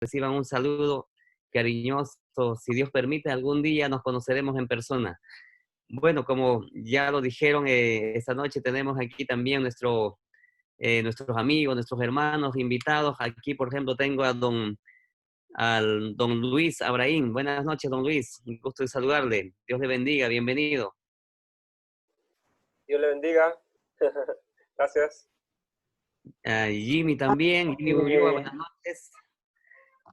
reciban un saludo cariñoso. Si Dios permite, algún día nos conoceremos en persona. Bueno, como ya lo dijeron, esta noche tenemos aquí también nuestros amigos, nuestros hermanos invitados. Aquí, por ejemplo, tengo al don Luis Abraín. Buenas noches, don Luis. Un gusto de saludarle. Dios le bendiga. Bienvenido. Dios le bendiga. Gracias. Jimmy también. Jimmy Ulloa, buenas noches.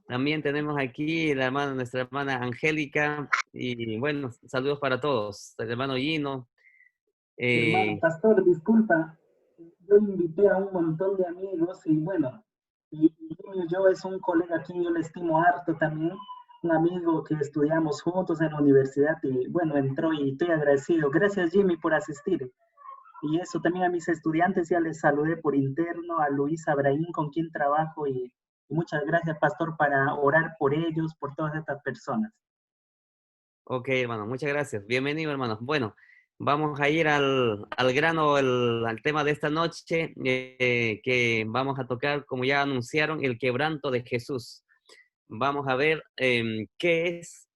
También tenemos aquí nuestra hermana Angélica. Y bueno, saludos para todos. El hermano Gino. Hermano pastor, disculpa, yo invité a un montón de amigos y bueno, y yo es un colega a quien yo le estimo harto también, un amigo que estudiamos juntos en la universidad y bueno, entró y estoy agradecido. Gracias Jimmy por asistir. Y eso también a mis estudiantes ya les saludé por interno, a Luis Abraín con quien trabajo y muchas gracias pastor para orar por ellos, por todas estas personas. Ok, hermano, muchas gracias. Bienvenido, hermano. Bueno, vamos a ir al grano, al tema de esta noche, que vamos a tocar, como ya anunciaron, el quebranto de Jesús. Vamos a ver qué es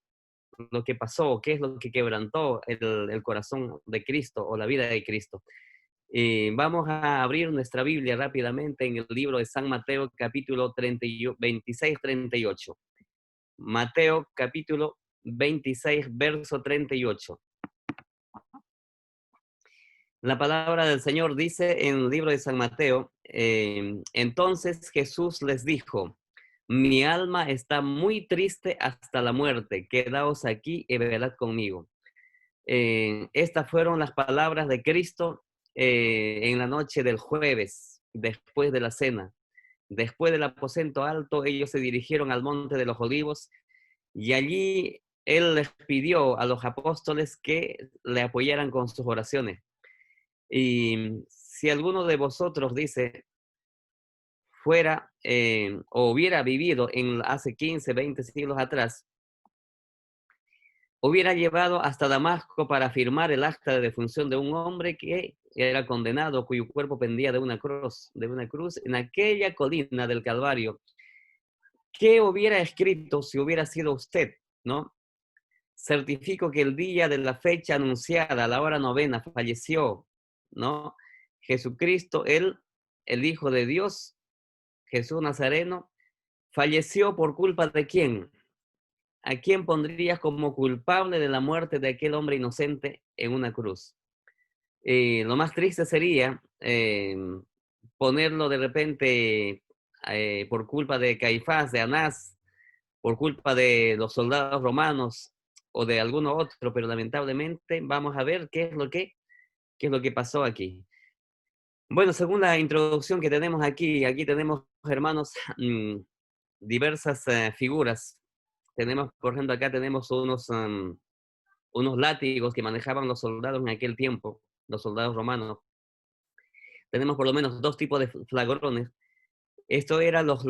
lo que pasó, qué es lo que quebrantó el corazón de Cristo o la vida de Cristo. Vamos a abrir nuestra Biblia rápidamente en el libro de San Mateo, capítulo 26-38. Mateo, capítulo 26, verso 38. La palabra del Señor dice en el libro de San Mateo, entonces Jesús les dijo, mi alma está muy triste hasta la muerte, quedaos aquí y velad conmigo. Estas fueron las palabras de Cristo en la noche del jueves, después de la cena. Después del aposento alto, ellos se dirigieron al monte de los olivos y allí Él les pidió a los apóstoles que le apoyaran con sus oraciones. Y si alguno de vosotros, dice, fuera o hubiera vivido hace 15, 20 siglos atrás, hubiera llevado hasta Damasco para firmar el acta de defunción de un hombre que era condenado, cuyo cuerpo pendía de una cruz en aquella colina del Calvario. ¿Qué hubiera escrito si hubiera sido usted, no? Certifico que el día de la fecha anunciada, a la hora novena, falleció, ¿no? Jesucristo, el Hijo de Dios, Jesús Nazareno, falleció por culpa de quién. ¿A quién pondrías como culpable de la muerte de aquel hombre inocente en una cruz? Lo más triste sería ponerlo de repente por culpa de Caifás, de Anás, por culpa de los soldados romanos o de alguno otro, pero lamentablemente vamos a ver qué es lo que pasó aquí. Bueno, según la introducción que tenemos aquí tenemos, hermanos, diversas figuras. Tenemos, por ejemplo, acá tenemos unos látigos que manejaban los soldados en aquel tiempo, los soldados romanos. Tenemos por lo menos dos tipos de flagrones. Esto eran los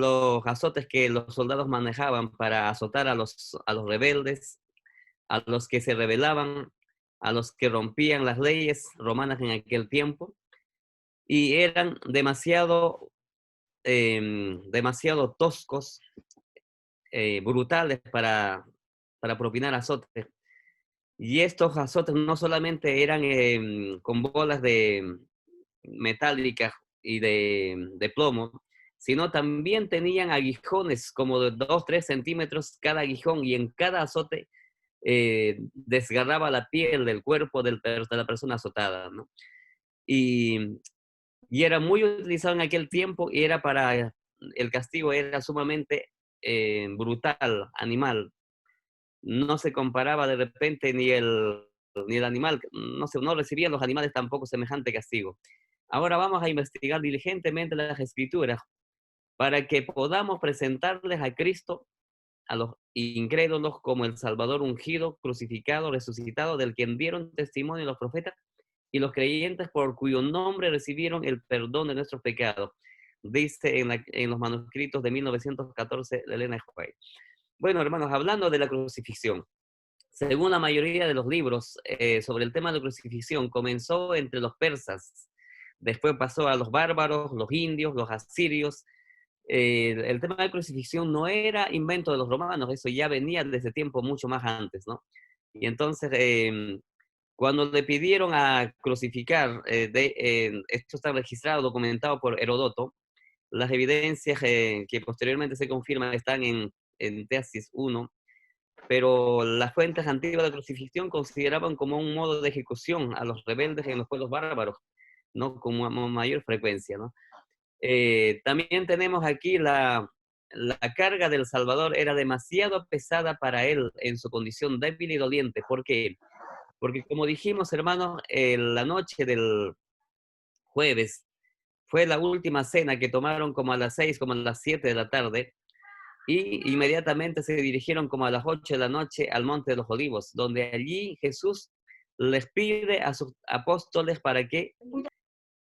azotes que los soldados manejaban para azotar a los rebeldes, a los que se rebelaban, a los que rompían las leyes romanas en aquel tiempo, y eran demasiado toscos, brutales para propinar azotes. Y estos azotes no solamente eran con bolas de metálicas y de plomo, sino también tenían aguijones como de 2-3 centímetros cada aguijón, y en cada azote desgarraba la piel del cuerpo de la persona azotada, ¿no? Y era muy utilizado en aquel tiempo y el castigo era sumamente brutal, animal. No se comparaba de repente ni el animal, no recibían los animales tampoco semejante castigo. Ahora vamos a investigar diligentemente las Escrituras para que podamos presentarles a Cristo, a los incrédulos, como el Salvador ungido, crucificado, resucitado, del quien dieron testimonio los profetas y los creyentes por cuyo nombre recibieron el perdón de nuestros pecados, dice en los manuscritos de 1914 de Elena White. Bueno, hermanos, hablando de la crucifixión, según la mayoría de los libros sobre el tema de la crucifixión, comenzó entre los persas, después pasó a los bárbaros, los indios, los asirios, el tema de crucifixión no era invento de los romanos, eso ya venía desde tiempo mucho más antes, ¿no? Y entonces, cuando le pidieron a crucificar, esto está registrado, documentado por Heródoto, las evidencias que posteriormente se confirman están en Tesis 1, pero las fuentes antiguas de crucifixión consideraban como un modo de ejecución a los rebeldes en los pueblos bárbaros, ¿no? Como a mayor frecuencia, ¿no? También tenemos aquí la carga del Salvador era demasiado pesada para él en su condición débil y doliente. ¿Por qué? Porque como dijimos, hermanos, la noche del jueves fue la última cena que tomaron como a las 6, como a las 7 de la tarde, y inmediatamente se dirigieron como a las 8 de la noche al Monte de los Olivos, donde allí Jesús les pide a sus apóstoles para que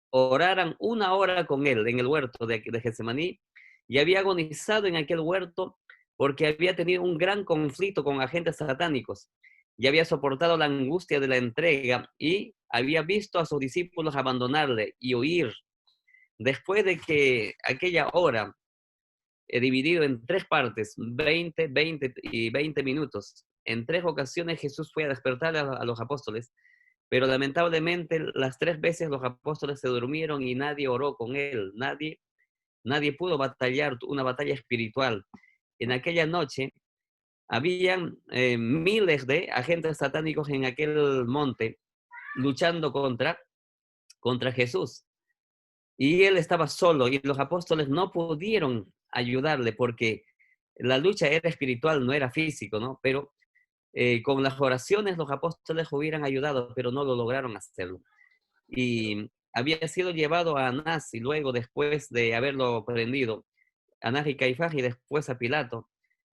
oraran 1 hora con él en el huerto de Getsemaní, y había agonizado en aquel huerto porque había tenido un gran conflicto con agentes satánicos y había soportado la angustia de la entrega y había visto a sus discípulos abandonarle y huir. Después de que aquella hora, dividido en 3 partes, 20, 20 y 20 minutos, en 3 ocasiones Jesús fue a despertar a los apóstoles, pero lamentablemente las 3 veces los apóstoles se durmieron y nadie oró con él, nadie pudo batallar una batalla espiritual. En aquella noche habían miles de agentes satánicos en aquel monte luchando contra Jesús. Y él estaba solo y los apóstoles no pudieron ayudarle porque la lucha era espiritual, no era físico, ¿no? Pero con las oraciones los apóstoles hubieran ayudado, pero no lo lograron hacerlo. Y había sido llevado a Anás y luego, después de haberlo prendido, Anás y Caifás y después a Pilato.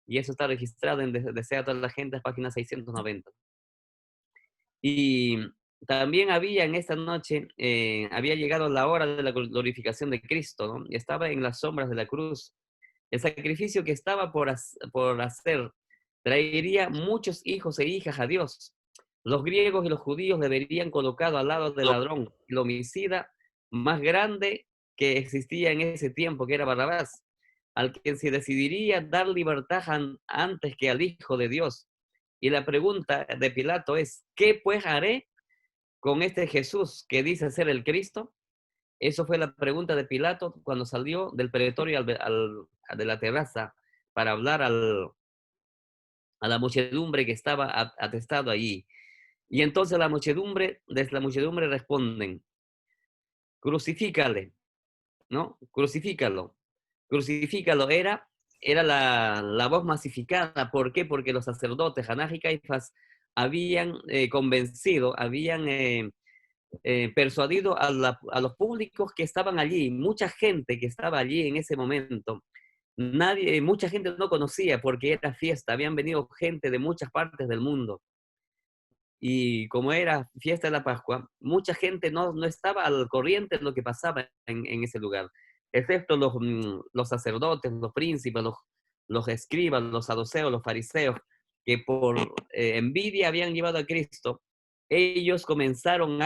Y eso está registrado en Desea a toda la gente, página 690. Y también había en esta noche, había llegado la hora de la glorificación de Cristo, ¿no? Estaba en las sombras de la cruz. El sacrificio que estaba por hacer traería muchos hijos e hijas a Dios. Los griegos y los judíos le verían colocado al lado del ladrón, el homicida más grande que existía en ese tiempo, que era Barrabás, al que se decidiría dar libertad antes que al Hijo de Dios. Y la pregunta de Pilato es, ¿qué pues haré con este Jesús que dice ser el Cristo? Eso fue la pregunta de Pilato cuando salió del pretorio de la terraza para hablar a la muchedumbre que estaba atestado allí. Y entonces desde la muchedumbre responden, crucifícale, ¿no? Crucifícalo. Crucifícalo era la voz masificada. ¿Por qué? Porque los sacerdotes, Anás y Caifás, habían convencido, habían persuadido a los públicos que estaban allí, mucha gente que estaba allí en ese momento. Mucha gente no conocía porque era fiesta, habían venido gente de muchas partes del mundo. Y como era fiesta de la Pascua, mucha gente no estaba al corriente de lo que pasaba en ese lugar, excepto los sacerdotes, los príncipes, los escribas, los saduceos, los fariseos, que por envidia habían llevado a Cristo. Ellos comenzaron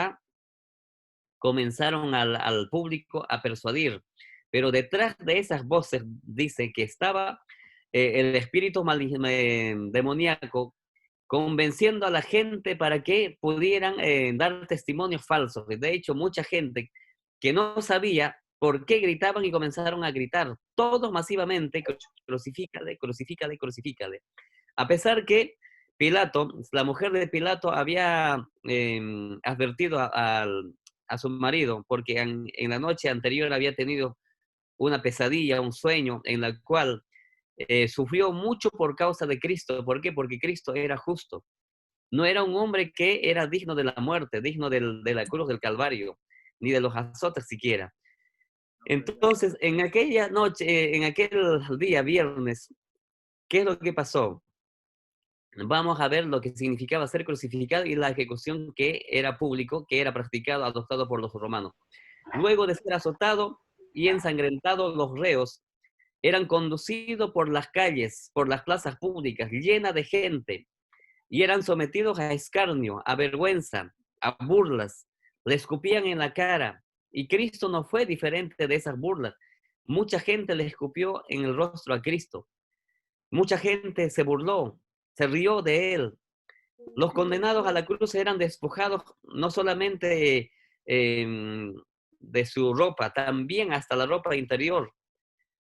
al público a persuadir, pero detrás de esas voces dice que estaba el espíritu demoníaco convenciendo a la gente para que pudieran dar testimonios falsos. De hecho, mucha gente que no sabía por qué gritaban y comenzaron a gritar, todos masivamente, crucifícale, crucifícale, crucifícale. A pesar que Pilato, la mujer de Pilato había advertido a su marido, porque en la noche anterior había tenido una pesadilla, un sueño, en la cual sufrió mucho por causa de Cristo. ¿Por qué? Porque Cristo era justo. No era un hombre que era digno de la muerte, digno de la cruz del Calvario, ni de los azotes siquiera. Entonces, en aquella noche, en aquel día viernes, ¿qué es lo que pasó? Vamos a ver lo que significaba ser crucificado y la ejecución que era público, que era practicado, adoptado por los romanos. Luego de ser azotado y ensangrentado, los reos eran conducidos por las calles, por las plazas públicas, llenas de gente, y eran sometidos a escarnio, a vergüenza, a burlas. Le escupían en la cara, y Cristo no fue diferente de esas burlas. Mucha gente le escupió en el rostro a Cristo. Mucha gente se burló, se rió de él. Los condenados a la cruz eran despojados no solamente de su ropa, también hasta la ropa interior,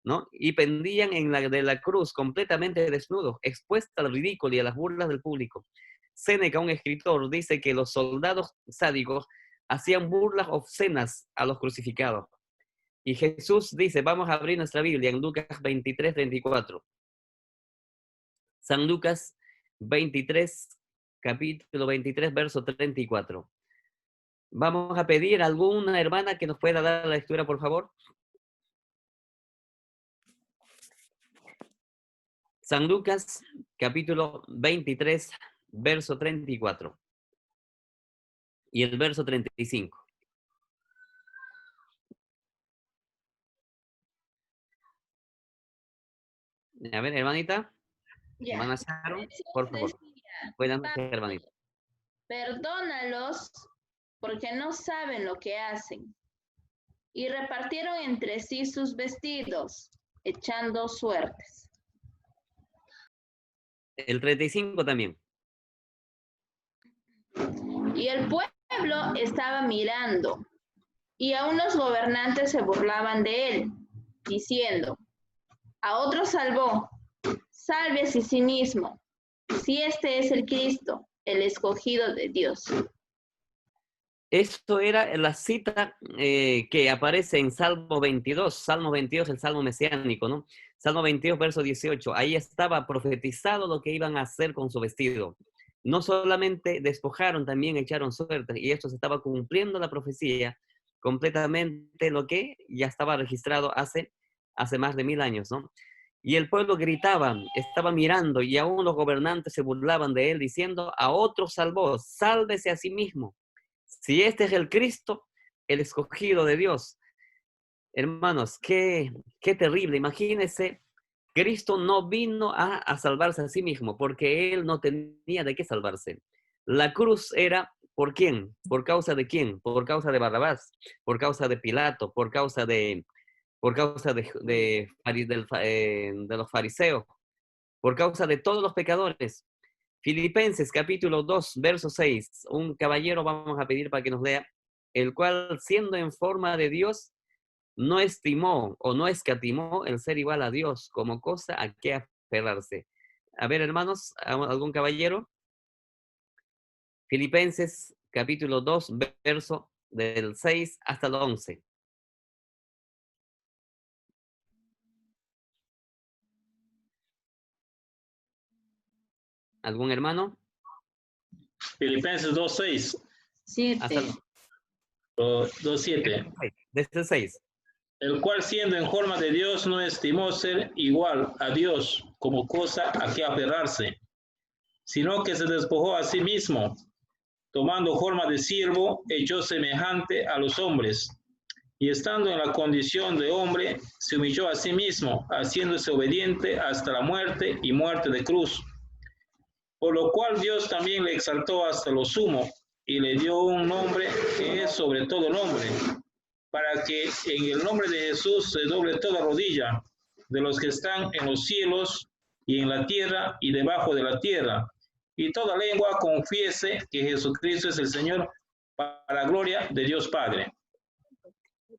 ¿no? Y pendían de la cruz completamente desnudos, expuestos al ridículo y a las burlas del público. Séneca, un escritor, dice que los soldados sádicos hacían burlas obscenas a los crucificados. Y Jesús dice, vamos a abrir nuestra Biblia en Lucas 23, 34. San Lucas 23, capítulo 23, verso 34. Vamos a pedir a alguna hermana que nos pueda dar la lectura, por favor. San Lucas, capítulo 23, verso 34. Y el verso 35. A ver, hermanita. Ya. Hermana Sharon, por favor. Buenas noches, hermanita. Perdónalos porque no saben lo que hacen. Y repartieron entre sí sus vestidos, echando suertes. El 35 también. Y el pueblo estaba mirando, y aún los gobernantes se burlaban de él, diciendo, a otro salvó, sálvese a sí mismo, si este es el Cristo, el escogido de Dios. Esto era la cita que aparece en Salmo 22. Salmo 22, el Salmo mesiánico, ¿no? Salmo 22, verso 18. Ahí estaba profetizado lo que iban a hacer con su vestido. No solamente despojaron, también echaron suerte. Y esto se estaba cumpliendo la profecía completamente, lo que ya estaba registrado hace más de 1000 años, ¿no? Y el pueblo gritaba, estaba mirando, y aún los gobernantes se burlaban de él, diciendo, a otro salvó, sálvese a sí mismo. Si este es el Cristo, el escogido de Dios. Hermanos, qué terrible. Imagínense, Cristo no vino a salvarse a sí mismo, porque Él no tenía de qué salvarse. La cruz era, ¿por quién? ¿Por causa de quién? Por causa de Barrabás, por causa de Pilato, por causa de los fariseos, por causa de todos los pecadores. Filipenses capítulo 2, verso 6. Un caballero vamos a pedir para que nos lea, el cual siendo en forma de Dios, no estimó o no escatimó el ser igual a Dios como cosa a que aferrarse. A ver, hermanos, ¿algún caballero? Filipenses capítulo 2, verso del 6 hasta el 11. ¿Algún hermano? Filipenses 2:6. 7. 2:7. Desde el 6. El cual siendo en forma de Dios no estimó ser igual a Dios como cosa a que aferrarse, sino que se despojó a sí mismo, tomando forma de siervo, hecho semejante a los hombres, y estando en la condición de hombre, se humilló a sí mismo, haciéndose obediente hasta la muerte y muerte de cruz. Por lo cual Dios también le exaltó hasta lo sumo, y le dio un nombre que es sobre todo nombre, para que en el nombre de Jesús se doble toda rodilla, de los que están en los cielos y en la tierra y debajo de la tierra, y toda lengua confiese que Jesucristo es el Señor, para la gloria de Dios Padre.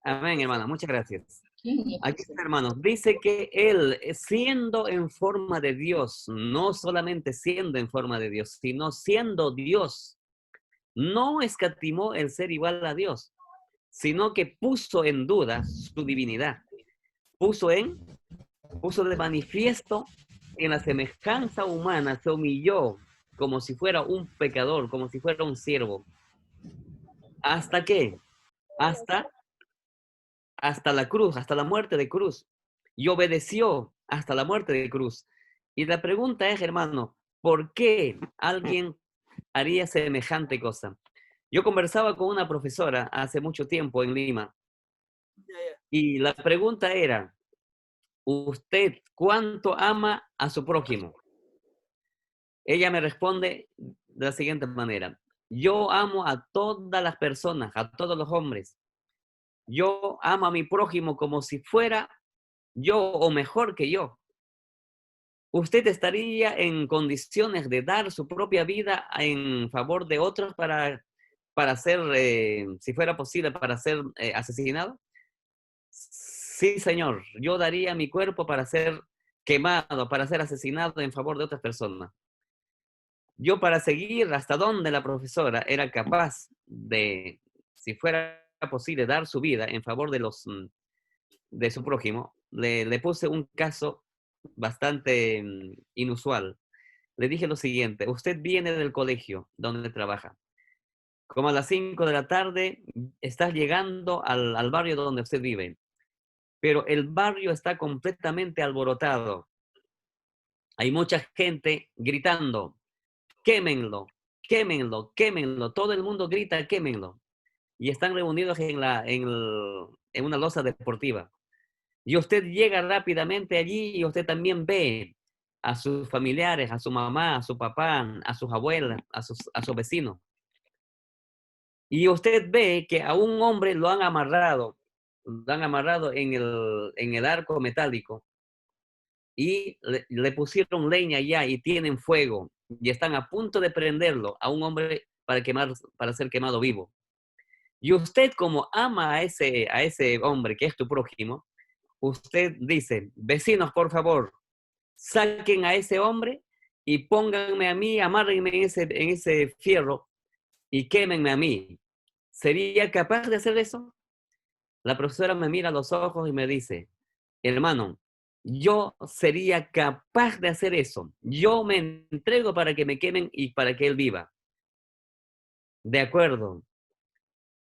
Amén, hermano. Muchas gracias. Aquí está, hermanos. Dice que él, siendo en forma de Dios, no solamente siendo en forma de Dios, sino siendo Dios, no escatimó el ser igual a Dios, sino que puso en duda su divinidad. Puso de manifiesto en la semejanza humana, se humilló como si fuera un pecador, como si fuera un siervo. ¿Hasta qué? Hasta la cruz, hasta la muerte de cruz. Y obedeció hasta la muerte de cruz. Y la pregunta es, hermano, ¿por qué alguien haría semejante cosa? Yo conversaba con una profesora hace mucho tiempo en Lima. Y la pregunta era, ¿usted cuánto ama a su prójimo? Ella me responde de la siguiente manera. Yo amo a todas las personas, a todos los hombres. Yo amo a mi prójimo como si fuera yo o mejor que yo, ¿usted estaría en condiciones de dar su propia vida en favor de otros para ser, si fuera posible, para ser asesinado? Sí, señor, yo daría mi cuerpo para ser quemado, para ser asesinado en favor de otras personas. Yo para seguir hasta donde la profesora era capaz de, si fuera posible, dar su vida en favor de su prójimo, le puse un caso bastante inusual. Le dije lo siguiente: usted viene del colegio donde trabaja. Como a las 5 de la tarde, estás llegando al barrio donde usted vive, pero el barrio está completamente alborotado. Hay mucha gente gritando: quémenlo, quémenlo, quémenlo. Todo el mundo grita: quémenlo. Y están reunidos en una loza deportiva. Y usted llega rápidamente allí y usted también ve a sus familiares, a su mamá, a su papá, a sus abuelas, a sus vecinos. Y usted ve que a un hombre lo han amarrado en el arco metálico y le pusieron leña ya y tienen fuego y están a punto de prenderlo a un hombre para ser quemado vivo. Y usted, como ama a ese hombre que es tu prójimo, usted dice: vecinos, por favor, saquen a ese hombre y pónganme a mí, amárrenme en ese fierro y quémenme a mí. ¿Sería capaz de hacer eso? La profesora me mira a los ojos y me dice: hermano, yo sería capaz de hacer eso. Yo me entrego para que me quemen y para que él viva. De acuerdo.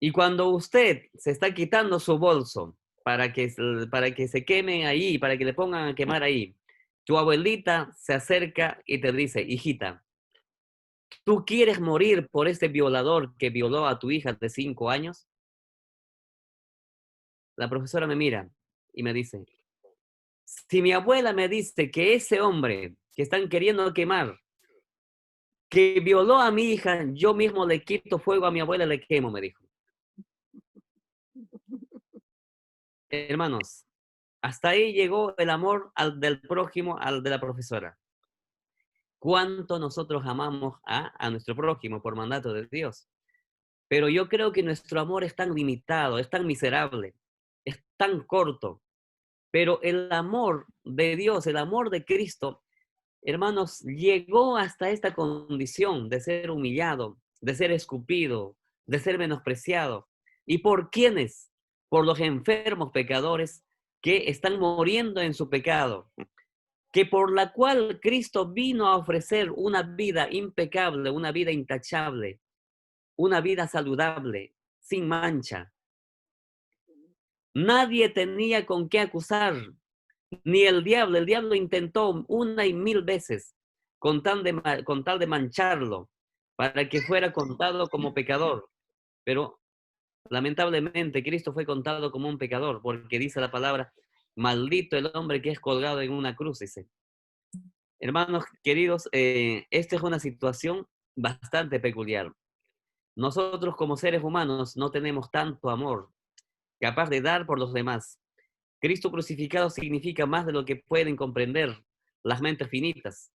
Y cuando usted se está quitando su bolso para que se quemen ahí, para que le pongan a quemar ahí, tu abuelita se acerca y te dice: hijita, ¿tú quieres morir por este violador que violó a tu hija de 5 años? La profesora me mira y me dice: si mi abuela me dice que ese hombre que están queriendo quemar, que violó a mi hija, yo mismo le quito fuego a mi abuela y le quemo, me dijo. Hermanos, hasta ahí llegó el amor del prójimo, al de la profesora. ¿Cuánto nosotros amamos a nuestro prójimo por mandato de Dios? Pero yo creo que nuestro amor es tan limitado, es tan miserable, es tan corto. Pero el amor de Dios, el amor de Cristo, hermanos, llegó hasta esta condición de ser humillado, de ser escupido, de ser menospreciado. ¿Y por quiénes? Por los enfermos pecadores que están muriendo en su pecado, que por la cual Cristo vino a ofrecer una vida impecable, una vida intachable, una vida saludable, sin mancha. Nadie tenía con qué acusar, ni el diablo. El diablo intentó 1 y 1000 veces con tal de mancharlo, para que fuera contado como pecador. Pero lamentablemente Cristo fue contado como un pecador, porque dice la palabra: maldito el hombre que es colgado en una cruz, dice. Hermanos queridos, esta es una situación bastante peculiar. Nosotros como seres humanos no tenemos tanto amor capaz de dar por los demás. Cristo crucificado significa más de lo que pueden comprender las mentes finitas.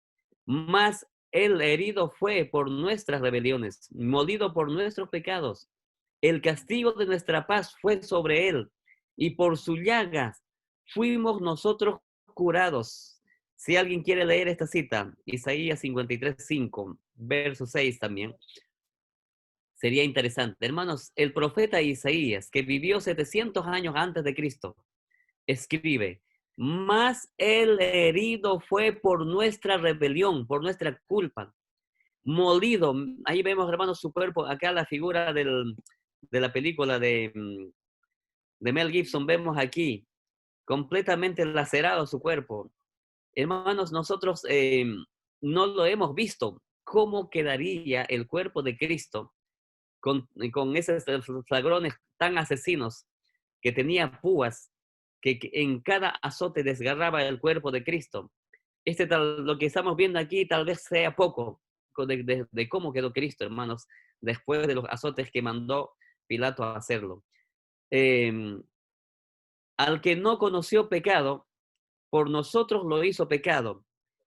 Más el herido fue por nuestras rebeliones, molido por nuestros pecados. El castigo de nuestra paz fue sobre él, y por sus llagas fuimos nosotros curados. Si alguien quiere leer esta cita, Isaías 53:5, verso 6 también, sería interesante. Hermanos, el profeta Isaías, que vivió 700 años antes de Cristo, escribe: más el herido fue por nuestra rebelión, por nuestra culpa, molido. Ahí vemos, hermanos, su cuerpo. Acá la figura de la película de Mel Gibson, vemos aquí completamente lacerado su cuerpo. Hermanos, nosotros no lo hemos visto. ¿Cómo quedaría el cuerpo de Cristo con esos flagrones tan asesinos, que tenía púas, que en cada azote desgarraba el cuerpo de Cristo? Lo que estamos viendo aquí tal vez sea poco de cómo quedó Cristo, hermanos, después de los azotes que mandó Pilato a hacerlo. Al que no conoció pecado, por nosotros lo hizo pecado,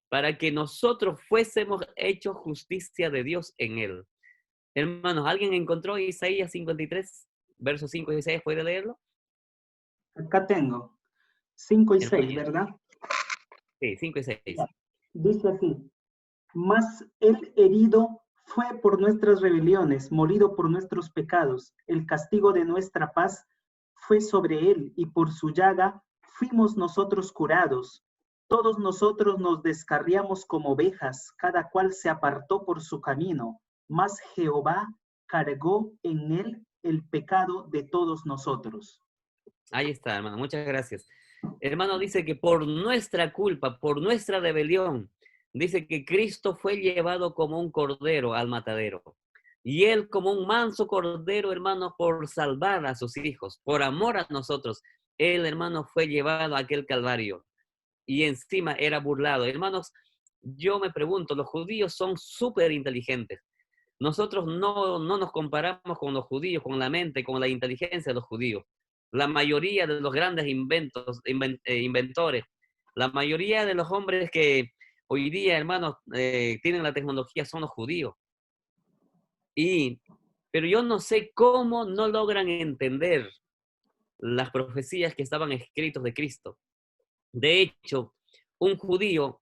para que nosotros fuésemos hechos justicia de Dios en él. Hermanos, ¿alguien encontró Isaías 53, versos 5 y 6? ¿Puede leerlo? Acá tengo 5 y Hermano, 6, ¿verdad? Sí, 5 y 6. Dice así: mas el herido fue por nuestras rebeliones, molido por nuestros pecados. El castigo de nuestra paz fue sobre él, y por su llaga fuimos nosotros curados. Todos nosotros nos descarriamos como ovejas, cada cual se apartó por su camino, mas Jehová cargó en él el pecado de todos nosotros. Ahí está, hermano, muchas gracias. Hermano, dice que por nuestra culpa, por nuestra rebelión, dice que Cristo fue llevado como un cordero al matadero. Y él como un manso cordero, hermano, por salvar a sus hijos, por amor a nosotros, él, hermano, fue llevado a aquel calvario. Y encima era burlado. Hermanos, yo me pregunto, los judíos son súper inteligentes. Nosotros no nos comparamos con los judíos, con la mente, con la inteligencia de los judíos. La mayoría de los grandes inventores, la mayoría de los hombres que hoy día, hermanos, tienen la tecnología son los judíos. Pero yo no sé cómo no logran entender las profecías que estaban escritas de Cristo. De hecho, un judío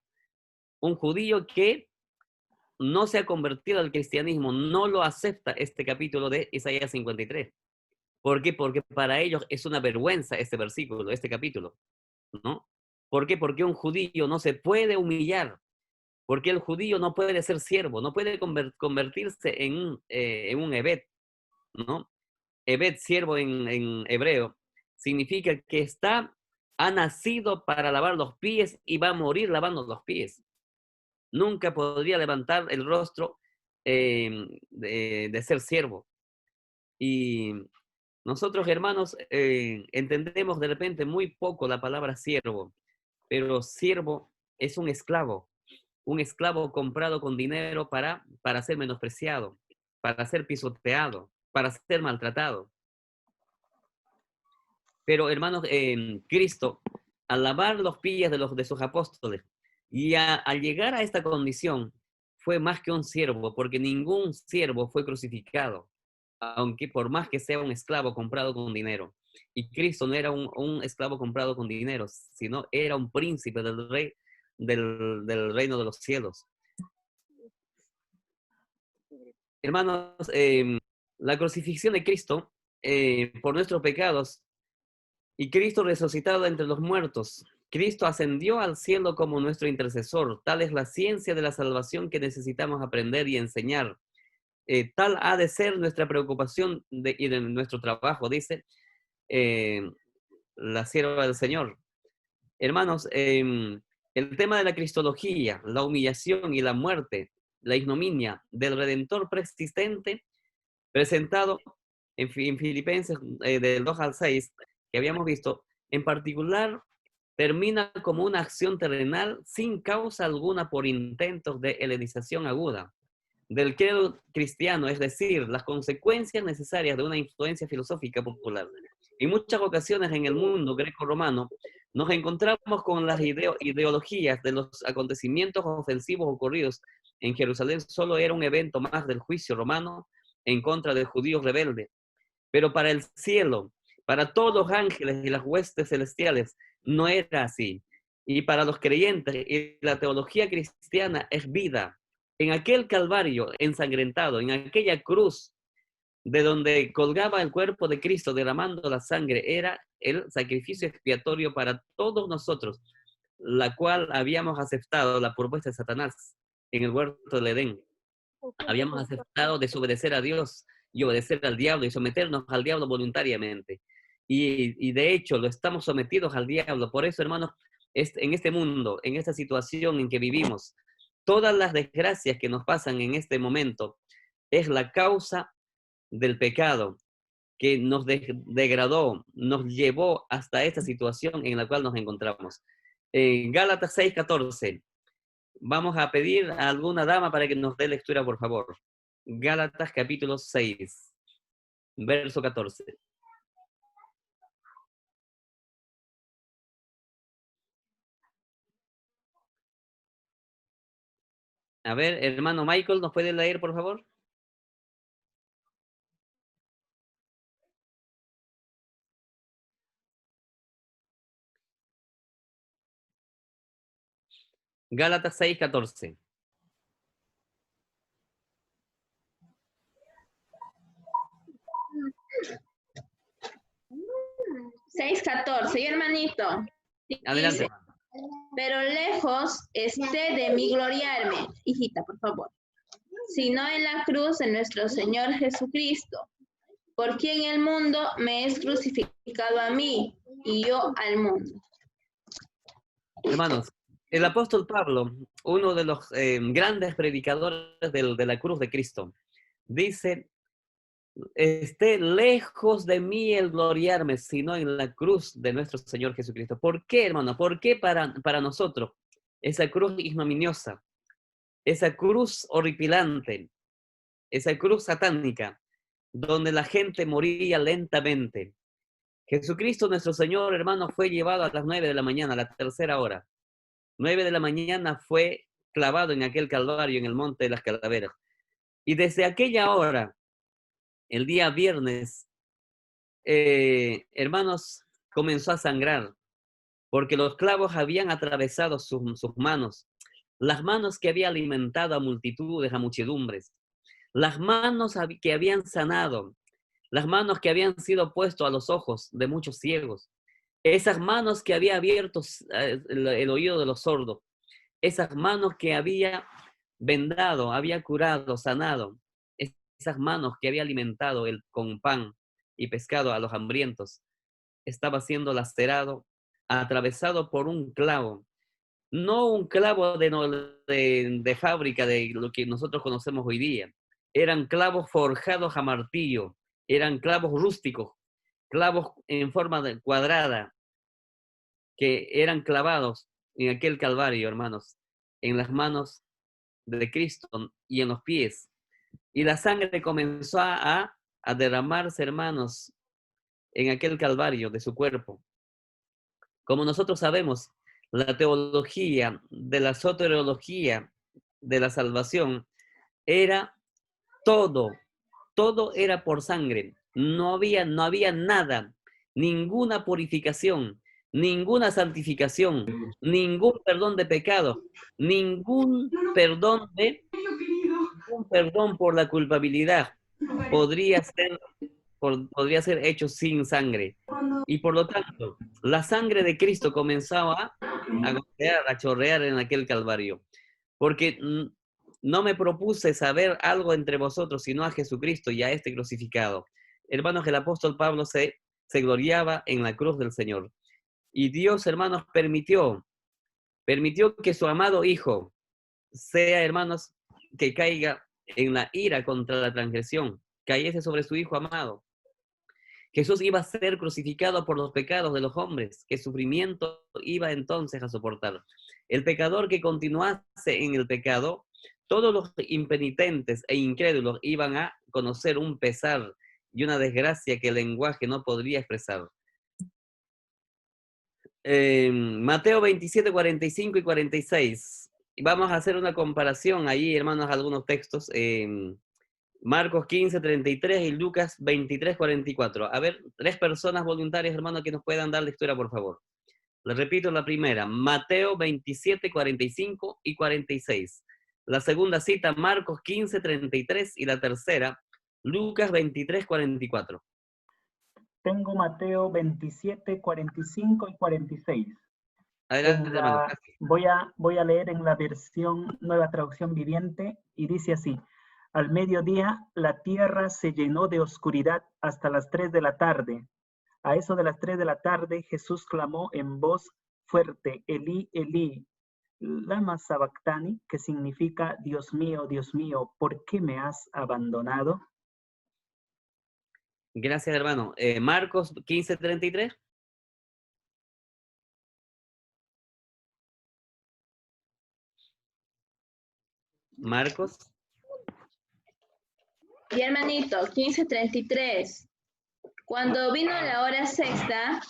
que no se ha convertido al cristianismo, no lo acepta este capítulo de Isaías 53. ¿Por qué? Porque para ellos es una vergüenza este versículo, este capítulo, ¿no? ¿Por qué? Porque un judío no se puede humillar, porque el judío no puede ser siervo, no puede convertirse en un ebed, ¿no? Ebed, siervo en hebreo, significa que ha nacido para lavar los pies y va a morir lavando los pies. Nunca podría levantar el rostro de ser siervo. Y nosotros, hermanos, entendemos de repente muy poco la palabra siervo, pero siervo es un esclavo comprado con dinero para ser menospreciado, para ser pisoteado, para ser maltratado. Pero, hermanos, Cristo, al lavar los pies de sus apóstoles, y al llegar a esta condición, fue más que un siervo, porque ningún siervo fue crucificado, aunque por más que sea un esclavo comprado con dinero. Y Cristo no era un esclavo comprado con dinero, sino era un príncipe del reino de los cielos. Hermanos, la crucifixión de Cristo por nuestros pecados y Cristo resucitado entre los muertos. Cristo ascendió al cielo como nuestro intercesor. Tal es la ciencia de la salvación que necesitamos aprender y enseñar. Tal ha de ser nuestra preocupación y de nuestro trabajo, dice la sierva del Señor. Hermanos, el tema de la cristología, la humillación y la muerte, la ignominia del Redentor preexistente, presentado en Filipenses del 2 al 6, que habíamos visto, en particular, termina como una acción terrenal sin causa alguna por intentos de helenización aguda del credo cristiano, es decir, las consecuencias necesarias de una influencia filosófica popular. En muchas ocasiones en el mundo greco-romano nos encontramos con las ideologías de los acontecimientos ofensivos ocurridos en Jerusalén. Solo era un evento más del juicio romano en contra de judíos rebeldes. Pero para el cielo, para todos los ángeles y las huestes celestiales, no era así. Y para los creyentes, y la teología cristiana es vida. En aquel Calvario ensangrentado, en aquella cruz de donde colgaba el cuerpo de Cristo derramando la sangre, era el sacrificio expiatorio para todos nosotros, la cual habíamos aceptado la propuesta de Satanás en el huerto del Edén. Habíamos aceptado desobedecer a Dios y obedecer al diablo y someternos al diablo voluntariamente. Y de hecho lo estamos sometidos al diablo. Por eso, hermanos, en este mundo, en esta situación en que vivimos, todas las desgracias que nos pasan en este momento es la causa del pecado que nos degradó, nos llevó hasta esta situación en la cual nos encontramos. En Gálatas 6:14, vamos a pedir a alguna dama para que nos dé lectura, por favor. Gálatas capítulo 6, verso 14. A ver, hermano Michael, ¿nos puede leer, por favor? Gálatas 6:14. 6:14, y hermanito. Adelante. Dice, pero lejos esté de mí gloriarme, hijita, por favor, sino en la cruz de nuestro Señor Jesucristo, por quien el mundo me es crucificado a mí y yo al mundo. Hermanos, el apóstol Pablo, uno de los grandes predicadores de la cruz de Cristo, dice, esté lejos de mí el gloriarme, sino en la cruz de nuestro Señor Jesucristo. ¿Por qué, hermano? ¿Por qué para nosotros esa cruz ignominiosa, esa cruz horripilante, esa cruz satánica, donde la gente moría lentamente? Jesucristo nuestro Señor, hermano, fue llevado a las 9 de la mañana, a la tercera hora. 9 de la mañana fue clavado en aquel calvario en el monte de las calaveras. Y desde aquella hora, el día viernes, hermanos, comenzó a sangrar, porque los clavos habían atravesado sus manos, las manos que había alimentado a multitudes, a muchedumbres, las manos que habían sanado, las manos que habían sido puestos a los ojos de muchos ciegos, esas manos que había abierto el oído de los sordos, esas manos que había vendado, había curado, sanado, esas manos que había alimentado con pan y pescado a los hambrientos, estaba siendo lacerado, atravesado por un clavo, no un clavo de fábrica de lo que nosotros conocemos hoy día, eran clavos forjados a martillo, eran clavos rústicos, clavos en forma cuadrada, que eran clavados en aquel calvario, hermanos, en las manos de Cristo y en los pies. Y la sangre comenzó a derramarse, hermanos, en aquel calvario de su cuerpo. Como nosotros sabemos, la teología de la soteriología de la salvación era todo era por sangre. No había nada, ninguna purificación, ninguna santificación, ningún perdón de pecado, ningún perdón por la culpabilidad podría ser hecho sin sangre. Y por lo tanto, la sangre de Cristo comenzaba a gotear, a chorrear en aquel calvario. Porque no me propuse saber algo entre vosotros, sino a Jesucristo y a este crucificado. Hermanos, el apóstol Pablo se gloriaba en la cruz del Señor. Y Dios, hermanos, permitió que su amado Hijo sea, hermanos, que caiga en la ira contra la transgresión, cayese sobre su Hijo amado. Jesús iba a ser crucificado por los pecados de los hombres, que sufrimiento iba entonces a soportar. El pecador que continuase en el pecado, todos los impenitentes e incrédulos iban a conocer un pesar y una desgracia que el lenguaje no podría expresar. Mateo 27, 45 y 46. Vamos a hacer una comparación ahí, hermanos, algunos textos. Marcos 15, 33 y Lucas 23, 44. A ver, 3 personas voluntarias, hermanos, que nos puedan dar lectura, por favor. Les repito la primera, Mateo 27, 45 y 46. La segunda cita, Marcos 15, 33 y la tercera, Lucas 23, 44. Tengo Mateo 27, 45 y 46. Adelante, hermano. Voy a leer en la versión Nueva Traducción Viviente y dice así. Al mediodía, la tierra se llenó de oscuridad hasta las 3 de la tarde. A eso de las 3 de la tarde, Jesús clamó en voz fuerte, Elí, Elí, lama sabactani, que significa, Dios mío, ¿por qué me has abandonado? Gracias, hermano. Marcos 15, 33. Marcos. Y hermanito, 15:33. Cuando vino la hora sexta,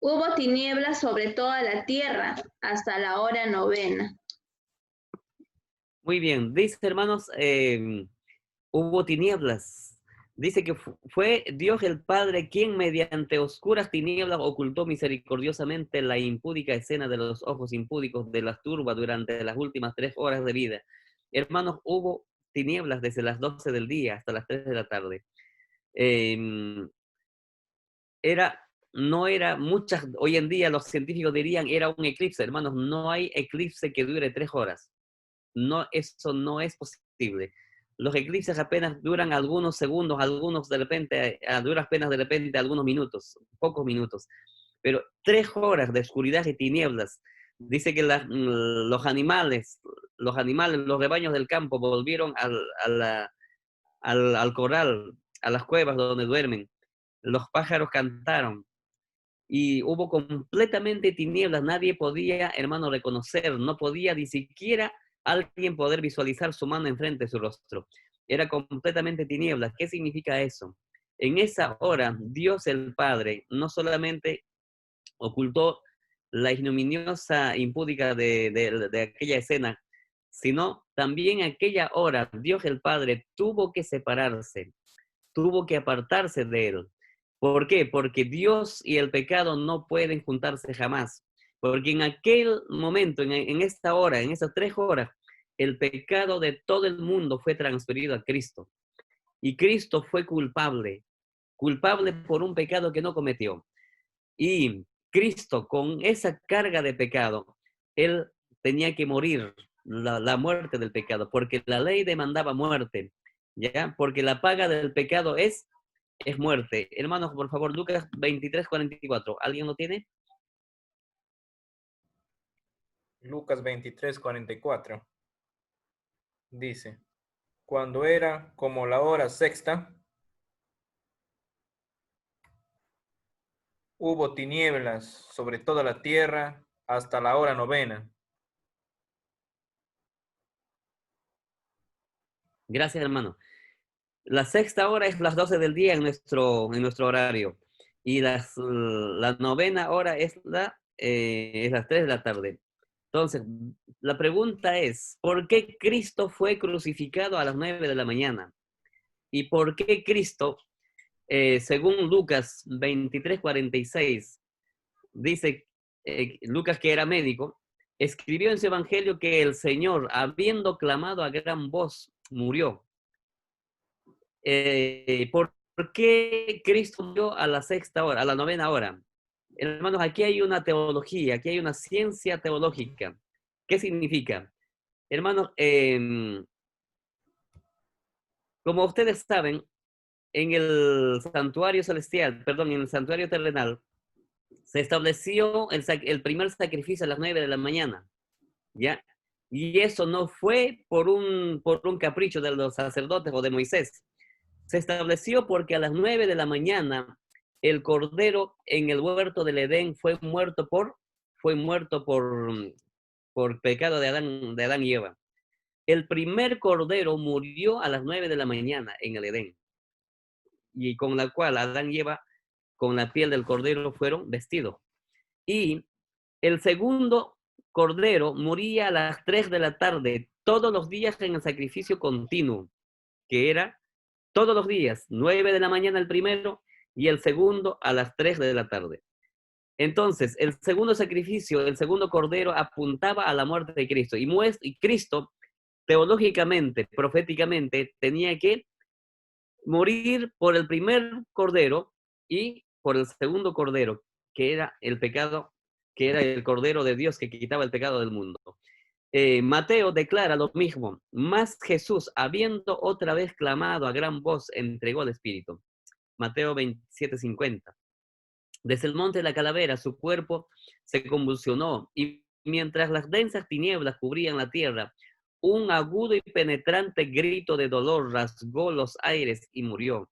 hubo tinieblas sobre toda la tierra hasta la hora novena. Muy bien. Dice, hermanos, hubo tinieblas. Dice que fue Dios el Padre quien mediante oscuras tinieblas ocultó misericordiosamente la impúdica escena de los ojos impúdicos de las turbas durante las últimas 3 horas de vida. Hermanos, hubo tinieblas desde las 12 del día hasta las 3 de la tarde. Eh, no era muchas, hoy en día los científicos dirían era un eclipse, hermanos, no hay eclipse que dure 3 horas. No, eso no es posible. Los eclipses apenas duran algunos segundos, algunos de repente, a duras penas de repente, algunos minutos, pocos minutos. Pero 3 horas de oscuridad y tinieblas. Dice que los animales, los rebaños del campo volvieron al corral, a las cuevas donde duermen. Los pájaros cantaron y hubo completamente tinieblas. Nadie podía, hermano, reconocer, no podía ni siquiera alguien poder visualizar su mano enfrente de su rostro. Era completamente tinieblas. ¿Qué significa eso? En esa hora, Dios el Padre no solamente ocultó la ignominiosa impúdica de aquella escena, sino también aquella hora Dios el Padre tuvo que separarse, tuvo que apartarse de él. ¿Por qué? Porque Dios y el pecado no pueden juntarse jamás. Porque en aquel momento, en esta hora, en esas 3 horas, el pecado de todo el mundo fue transferido a Cristo. Y Cristo fue culpable por un pecado que no cometió. Y Cristo, con esa carga de pecado, él tenía que morir, la muerte del pecado, porque la ley demandaba muerte, ¿ya? Porque la paga del pecado es muerte. Hermanos, por favor, Lucas 23:44. ¿Alguien lo tiene? Lucas 23:44. Dice, cuando era como la hora sexta, hubo tinieblas sobre toda la tierra hasta la hora novena. Gracias, hermano. La sexta hora es las 12 del día en nuestro horario. Y la novena hora es las 3 de la tarde. Entonces, la pregunta es, ¿por qué Cristo fue crucificado a las 9 de la mañana? ¿Y por qué Cristo, según Lucas 23:46, dice, Lucas, que era médico, escribió en su evangelio que el Señor, habiendo clamado a gran voz, murió? ¿Por qué Cristo murió a la sexta hora, a la novena hora? Hermanos, aquí hay una teología, aquí hay una ciencia teológica. ¿Qué significa? Hermanos, como ustedes saben, en el santuario celestial, perdón, en el santuario terrenal, se estableció el primer sacrificio a las 9 de la mañana, ¿ya? Y eso no fue por un capricho de los sacerdotes o de Moisés. Se estableció porque a las 9 de la mañana el cordero en el huerto del Edén fue muerto por pecado de Adán y Eva. El primer cordero murió a las 9 de la mañana en el Edén, y con la cual Adán y Eva, con la piel del cordero, fueron vestidos. Y el segundo cordero moría a las 3 de la tarde, todos los días en el sacrificio continuo, que era todos los días, 9 de la mañana el primero y el segundo a las 3 de la tarde. Entonces, el segundo sacrificio, el segundo cordero, apuntaba a la muerte de Cristo. Y Cristo, teológicamente, proféticamente, tenía que morir por el primer cordero y por el segundo cordero, que era el pecado, que era el cordero de Dios que quitaba el pecado del mundo. Mateo declara lo mismo, mas Jesús, habiendo otra vez clamado a gran voz, entregó al Espíritu. Mateo 27:50. Desde el monte de la calavera su cuerpo se convulsionó y mientras las densas tinieblas cubrían la tierra, un agudo y penetrante grito de dolor rasgó los aires y murió.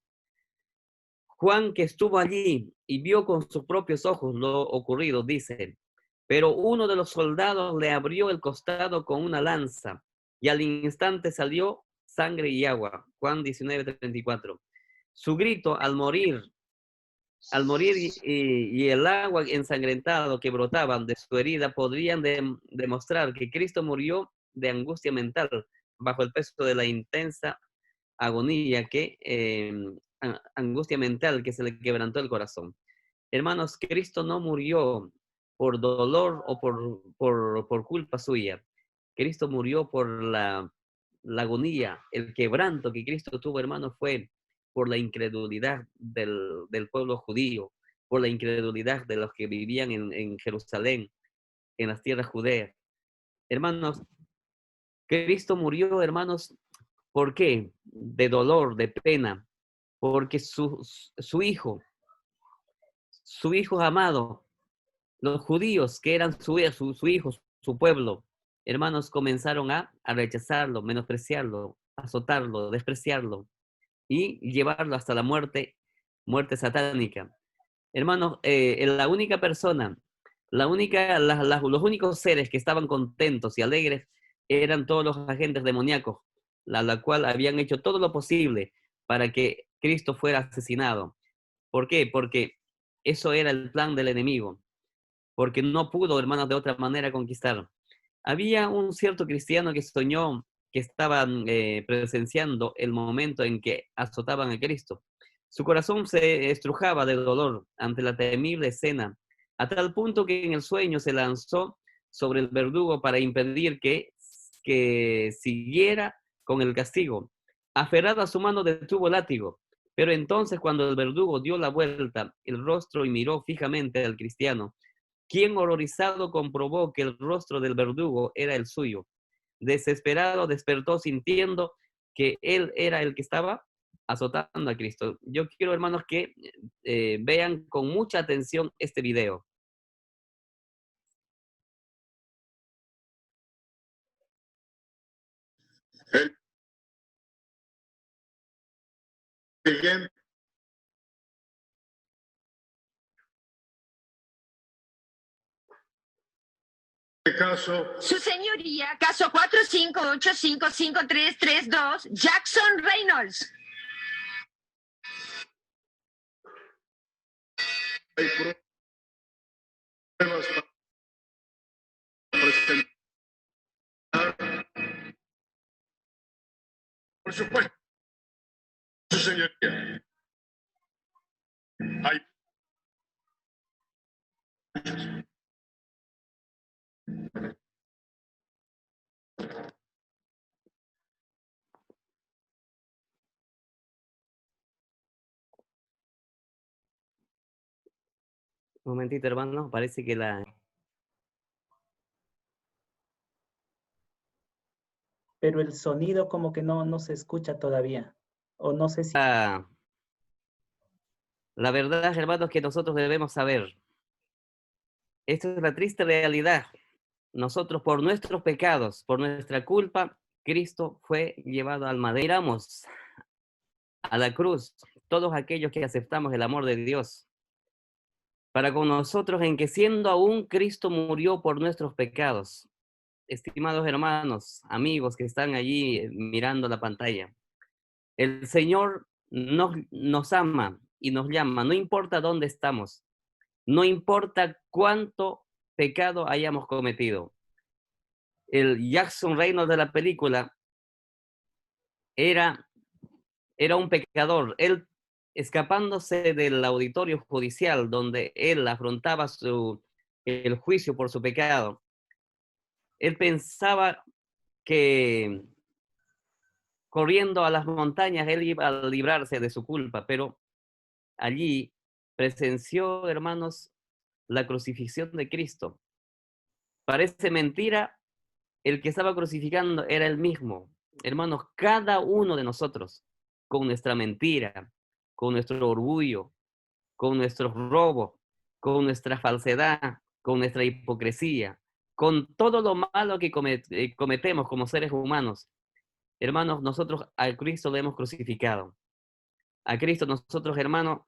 Juan, que estuvo allí y vio con sus propios ojos lo ocurrido, dice, pero uno de los soldados le abrió el costado con una lanza y al instante salió sangre y agua. Juan 19:34. Su grito al morir y el agua ensangrentado que brotaban de su herida podrían demostrar que Cristo murió de angustia mental, bajo el peso de la intensa agonía angustia mental que se le quebrantó el corazón. Hermanos, Cristo no murió por dolor o por culpa suya. Cristo murió por la agonía, el quebranto que Cristo tuvo, hermanos, fue por la incredulidad del pueblo judío, por la incredulidad de los que vivían en Jerusalén, en las tierras judeas. Hermanos, Cristo murió, hermanos, ¿por qué? De dolor, de pena, porque su hijo amado, los judíos que eran su hijo, su pueblo, hermanos, comenzaron a rechazarlo, menospreciarlo, azotarlo, despreciarlo y llevarlo hasta la muerte satánica. Hermanos, la única persona, los únicos seres que estaban contentos y alegres eran todos los agentes demoníacos, la cual habían hecho todo lo posible para que Cristo fuera asesinado. ¿Por qué? Porque eso era el plan del enemigo, porque no pudo, hermanos, de otra manera conquistar. Había un cierto cristiano que soñó que estaban presenciando el momento en que azotaban a Cristo. Su corazón se estrujaba de dolor ante la temible escena, a tal punto que en el sueño se lanzó sobre el verdugo para impedir que siguiera con el castigo. Aferrado a su mano detuvo el látigo, pero entonces cuando el verdugo dio la vuelta el rostro y miró fijamente al cristiano, quien horrorizado comprobó que el rostro del verdugo era el suyo. Desesperado despertó sintiendo que él era el que estaba azotando a Cristo. Yo quiero, hermanos, que vean con mucha atención este video. El siguiente caso. Su señoría, caso 45855332, Jackson Reynolds. Hay pruebas para presentar. Por supuesto, su señoría. Hay Un momentito, hermano, parece que Pero el sonido como que no se escucha todavía. O no sé si... la verdad, hermanos, que nosotros debemos saber. Esta es la triste realidad. Nosotros, por nuestros pecados, por nuestra culpa, Cristo fue llevado al madero. Miramos a la cruz, todos aquellos que aceptamos el amor de Dios, para con nosotros en que siendo aún Cristo murió por nuestros pecados. Estimados hermanos, amigos que están allí mirando la pantalla, el Señor nos ama y nos llama, no importa dónde estamos, no importa cuánto pecado hayamos cometido. El Jackson Reynolds de la película era un pecador. Él, escapándose del auditorio judicial donde él afrontaba el juicio por su pecado, él pensaba que corriendo a las montañas él iba a librarse de su culpa, pero allí presenció, hermanos, la crucifixión de Cristo. Parece mentira, el que estaba crucificando era él mismo. Hermanos, cada uno de nosotros, con nuestra mentira, con nuestro orgullo, con nuestros robos, con nuestra falsedad, con nuestra hipocresía, con todo lo malo que cometemos como seres humanos. Hermanos, nosotros a Cristo le hemos crucificado. A Cristo nosotros, hermanos,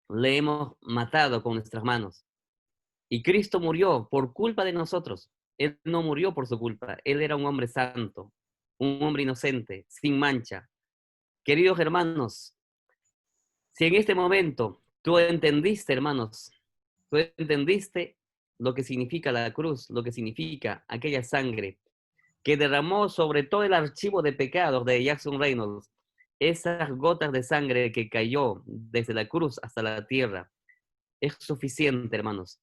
le hemos matado con nuestras manos. Y Cristo murió por culpa de nosotros. Él no murió por su culpa. Él era un hombre santo, un hombre inocente, sin mancha. Queridos hermanos, si en este momento tú entendiste, hermanos, tú entendiste lo que significa la cruz, lo que significa aquella sangre, que derramó sobre todo el archivo de pecados de Jackson Reynolds, esas gotas de sangre que cayó desde la cruz hasta la tierra, es suficiente, hermanos,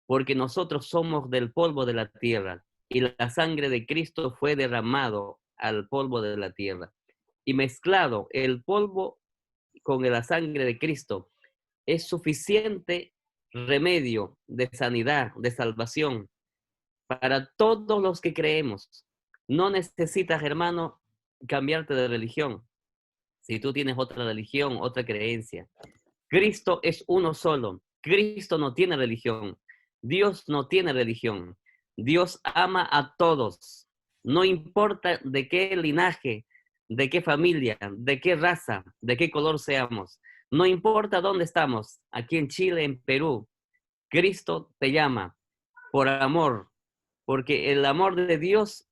porque nosotros somos del polvo de la tierra y la sangre de Cristo fue derramado al polvo de la tierra. Y mezclado el polvo con la sangre de Cristo, es suficiente remedio de sanidad, de salvación, para todos los que creemos. No necesitas, hermano, cambiarte de religión. Si tú tienes otra religión, otra creencia. Cristo es uno solo. Cristo no tiene religión. Dios no tiene religión. Dios ama a todos. No importa de qué linaje, de qué familia, de qué raza, de qué color seamos. No importa dónde estamos, aquí en Chile, en Perú. Cristo te llama por amor, porque el amor de Dios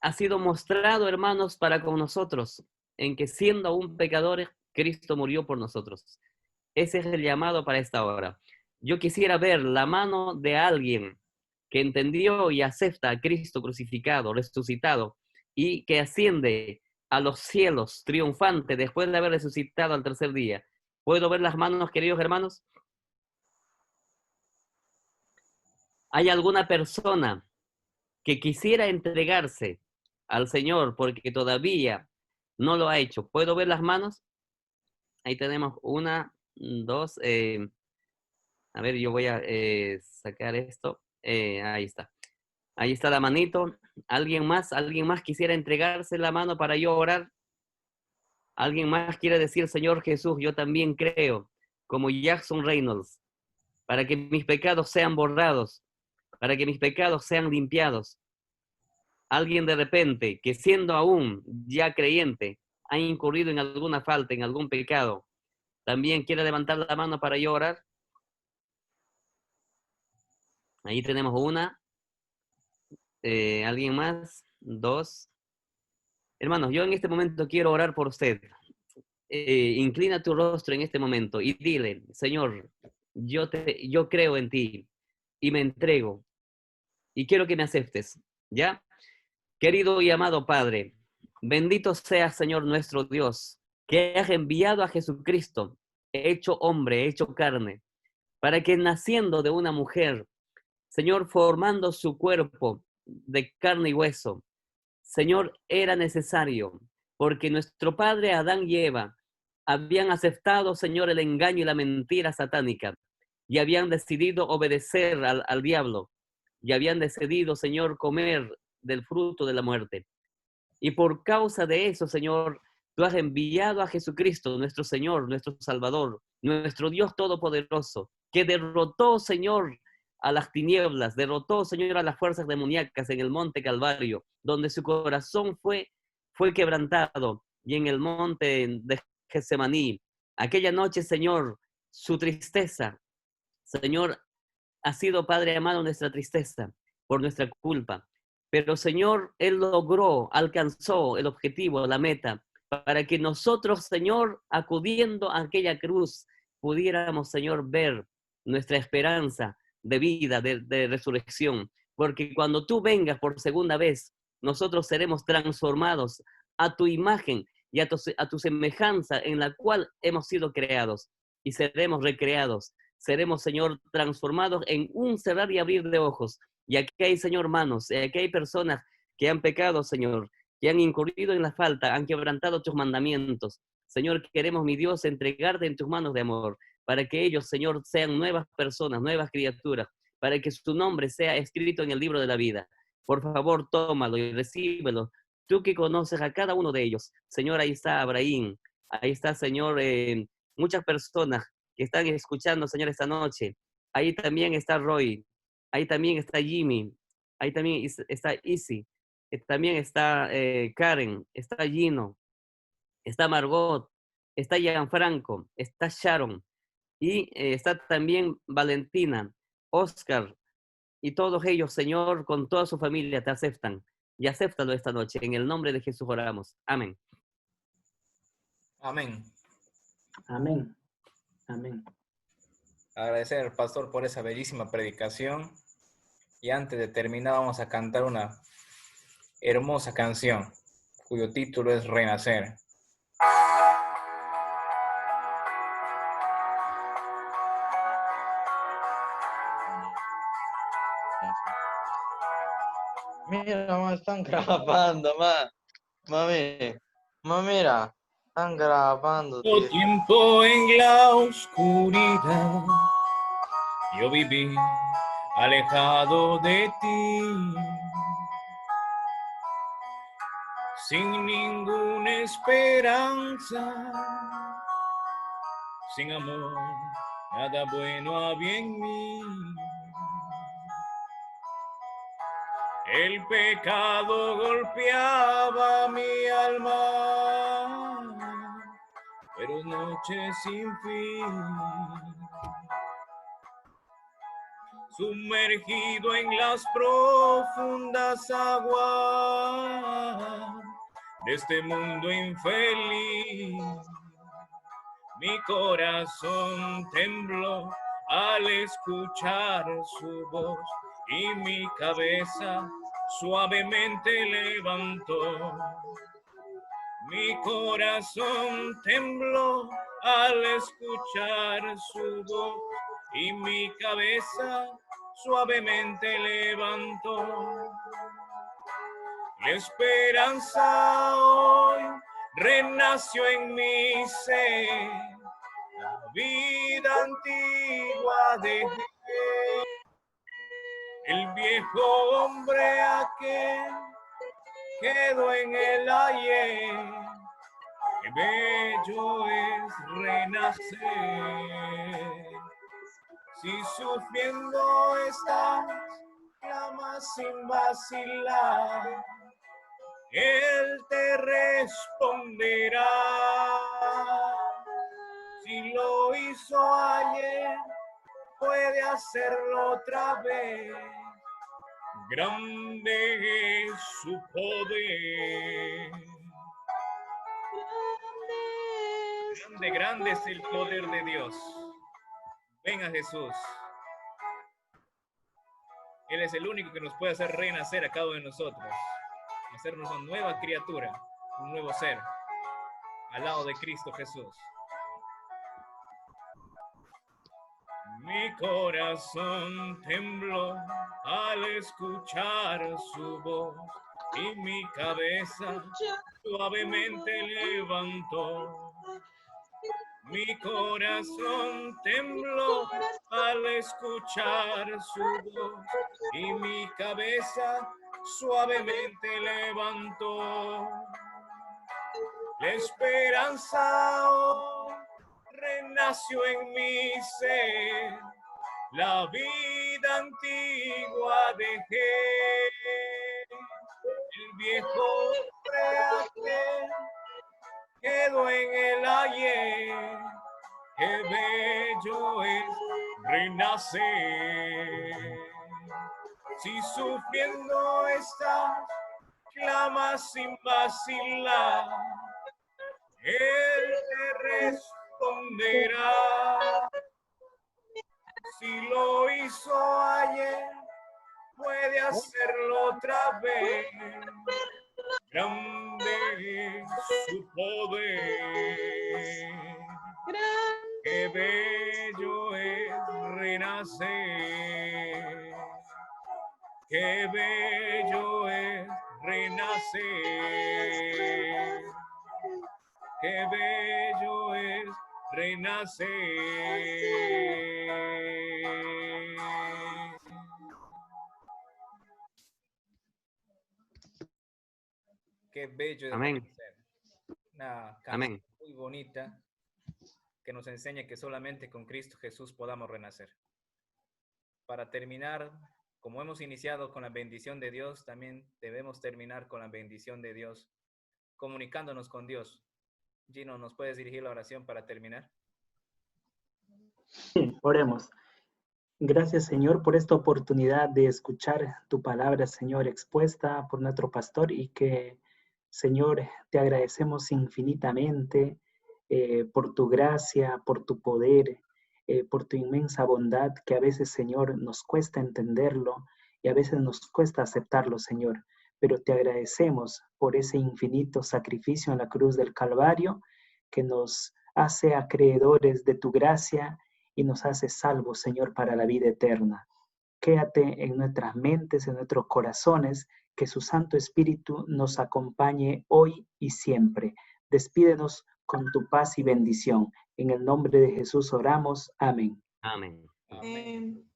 ha sido mostrado, hermanos, para con nosotros, en que siendo aún pecadores, Cristo murió por nosotros. Ese es el llamado para esta hora. Yo quisiera ver la mano de alguien que entendió y acepta a Cristo crucificado, resucitado, y que asciende a los cielos triunfante después de haber resucitado al tercer día. ¿Puedo ver las manos, queridos hermanos? ¿Hay alguna persona que quisiera entregarse al Señor porque todavía no lo ha hecho? ¿Puedo ver las manos? Ahí tenemos una, dos. A ver, yo voy a sacar esto. Ahí está. Ahí está la manito. ¿Alguien más quisiera entregarse la mano para yo orar? ¿Alguien más quiere decir, Señor Jesús, yo también creo, como Jackson Reynolds, para que mis pecados sean borrados, para que mis pecados sean limpiados? Alguien de repente, que siendo aún ya creyente, ha incurrido en alguna falta, en algún pecado, ¿también quiere levantar la mano para yo orar? Ahí tenemos una. ¿Alguien más? Dos. Hermanos, yo en este momento quiero orar por usted. Inclina tu rostro en este momento y dile, Señor, yo creo en ti y me entrego y quiero que me aceptes, ¿ya? Querido y amado Padre, bendito sea, Señor nuestro Dios, que has enviado a Jesucristo, hecho hombre, hecho carne, para que naciendo de una mujer, Señor, formando su cuerpo de carne y hueso, Señor, era necesario, porque nuestro padre Adán y Eva habían aceptado, Señor, el engaño y la mentira satánica, y habían decidido obedecer al diablo, y habían decidido, Señor, comer del fruto de la muerte. Y por causa de eso, Señor, tú has enviado a Jesucristo, nuestro Señor, nuestro Salvador, nuestro Dios Todopoderoso, que derrotó, Señor, a las tinieblas, derrotó, Señor, a las fuerzas demoníacas en el monte Calvario, donde su corazón fue quebrantado, y en el monte de Getsemaní. Aquella noche, Señor, su tristeza, Señor, ha sido, Padre amado, nuestra tristeza por nuestra culpa. Pero, Señor, Él logró, alcanzó el objetivo, la meta, para que nosotros, Señor, acudiendo a aquella cruz, pudiéramos, Señor, ver nuestra esperanza de vida, de resurrección. Porque cuando tú vengas por segunda vez, nosotros seremos transformados a tu imagen y a tu semejanza en la cual hemos sido creados y seremos recreados. Seremos, Señor, transformados en un cerrar y abrir de ojos. Y aquí hay, Señor, manos, aquí hay personas que han pecado, Señor, que han incurrido en la falta, han quebrantado tus mandamientos. Señor, queremos, mi Dios, entregarte en tus manos de amor, para que ellos, Señor, sean nuevas personas, nuevas criaturas, para que su nombre sea escrito en el libro de la vida. Por favor, tómalo y recíbelo. Tú que conoces a cada uno de ellos. Señor, ahí está Abraham, ahí está, Señor, muchas personas que están escuchando, Señor, esta noche. Ahí también está Roy, ahí también está Jimmy, ahí también está Izzy, también está Karen, está Gino, está Margot, está Gianfranco, está Sharon, y está también Valentina, Oscar, y todos ellos, Señor, con toda su familia te aceptan. Y acéptalo esta noche. En el nombre de Jesús oramos. Amén. Amén. Amén. Amén. Agradecer al pastor por esa bellísima predicación. Y antes de terminar, vamos a cantar una hermosa canción cuyo título es Renacer. Mira, ma, están grabando, ma. Mira, están grabando, Todo tío. tiempo en la oscuridad yo viví alejado de ti, sin ninguna esperanza, sin amor, nada bueno había en mí. El pecado golpeaba mi alma, pero noche sin fin. Sumergido en las profundas aguas de este mundo infeliz, mi corazón tembló al escuchar su voz y mi cabeza suavemente levantó. Mi corazón tembló al escuchar su voz y mi cabeza suavemente levantó. La esperanza hoy renació en mi ser, la vida antigua dejé. El viejo hombre aquel quedó en el ayer. Qué bello es renacer. Si sufriendo estás, clama sin vacilar. Él te responderá. Si lo hizo ayer, puede hacerlo otra vez. Grande es su poder. Grande, grande es el poder de Dios. Ven a Jesús. Él es el único que nos puede hacer renacer a cada uno de nosotros. Hacernos una nueva criatura, un nuevo ser, al lado de Cristo Jesús. Mi corazón tembló al escuchar su voz y mi cabeza suavemente levantó. Mi corazón tembló al escuchar su voz y mi cabeza suavemente levantó. La esperanza hoy renació en mi ser, la vida antigua dejé. El viejo hombre aquel quedó en el ayer. Qué bello es renacer. Si sufriendo estás, clama sin vacilar. Él te responderá. Si lo hizo ayer, puede hacerlo otra vez. Grande es su poder. Qué bello es renacer. Qué bello es renacer. Qué bello es renacer. Qué bello es Amén. renacer. Una canción Amén. muy bonita que nos enseña que solamente con Cristo Jesús podamos renacer. Para terminar, como hemos iniciado con la bendición de Dios, también debemos terminar con la bendición de Dios, comunicándonos con Dios. Gino, ¿nos puedes dirigir la oración para terminar? Sí, oremos. Gracias, Señor, por esta oportunidad de escuchar tu palabra, Señor, expuesta por nuestro pastor y que, Señor, te agradecemos infinitamente por tu gracia, por tu poder, por tu inmensa bondad que a veces, Señor, nos cuesta entenderlo y a veces nos cuesta aceptarlo, Señor. pero te agradecemos por ese infinito sacrificio en la cruz del Calvario que nos hace acreedores de tu gracia y nos hace salvos, Señor, para la vida eterna. Quédate en nuestras mentes, en nuestros corazones, que su Santo Espíritu nos acompañe hoy y siempre. Despídenos con tu paz y bendición. En el nombre de Jesús oramos. Amén. Amén. Amén.